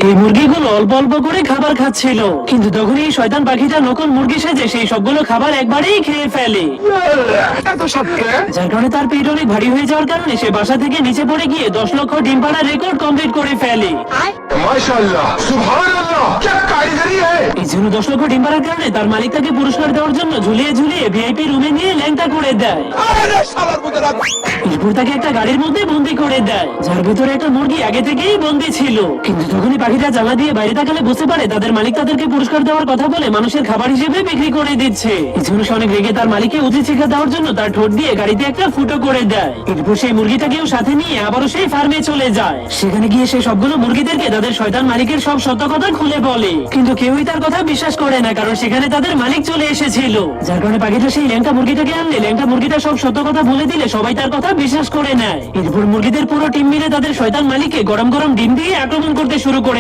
এই মুরগিগুলো অল্প অল্প করে খাবার খাচ্ছিল, কিন্তু তখন এই শয়তান পাখিটা নকল মুরগি সেজে সেই সবগুলো খাবার একবারেই খেয়ে ফেলে। যার কারণে তার পেট অনেক ভারী হয়ে যাওয়ার কারণে সে বাসা থেকে নিচে পড়ে গিয়ে 10 লক্ষ ডিম পাড়ার রেকর্ড কমপ্লিট করে ফেলে। माशाअल्लाह, सुभान अल्लाह, क्या कारीगरी है। এই জন্য 10 লক্ষ ডিম পাড়ার কারণে তার মালিক তাকে পুরস্কার দেওয়ার জন্য ঝুলিয়ে ঝুলিয়ে ভিআইপি রুমে নিয়ে ল্যাংটা করে দেয়। এরপর তাকে একটা গাড়ির মধ্যে বন্দি করে দেয়, যার ভিতরে একটা মুরগি আগে থেকেই বন্দি ছিল। কিন্তু যখনই পাখিটা জানলা দিয়ে বাইরে তাকালে বুঝতে পারে তাদের মালিক তাদেরকে পুরস্কার দেওয়ার কথা বলে মানুষের খাবার হিসেবে বিক্রি করে দিচ্ছে। এই জন্য সে অনেক রেগে তার মালিককে উচিত শিক্ষা দেওয়ার জন্য তার ঠোঁট দিয়ে গাড়িতে একটা ফুটো করে দেয়। এরপর সেই মুরগিটাকেও সাথে নিয়ে আবারও সেই ফার্মে চলে যায়। সেখানে গিয়ে সে সবগুলো মুরগিদেরকে তাদের শয়তান মালিকের সব সত্য কথা খুলে বলে, কিন্তু কেউই তার কথা বিশ্বাস করে না, কারণ সেখানে তাদের মালিক চলে এসেছিল। যার কারণে পাখিটা সেই ল্যাংটা মুরগিটাকে আনলে ল্যাংটা মুরগিটা সব সত্য কথা বলে দিলে সবাই তার কথা বিশ্বাস করে নেয়। এরপর মুরগিদের পুরো টিম মিলে তাদের শয়তান মালিককে গরম গরম ডিম দিয়ে আক্রমণ করতে শুরু করে।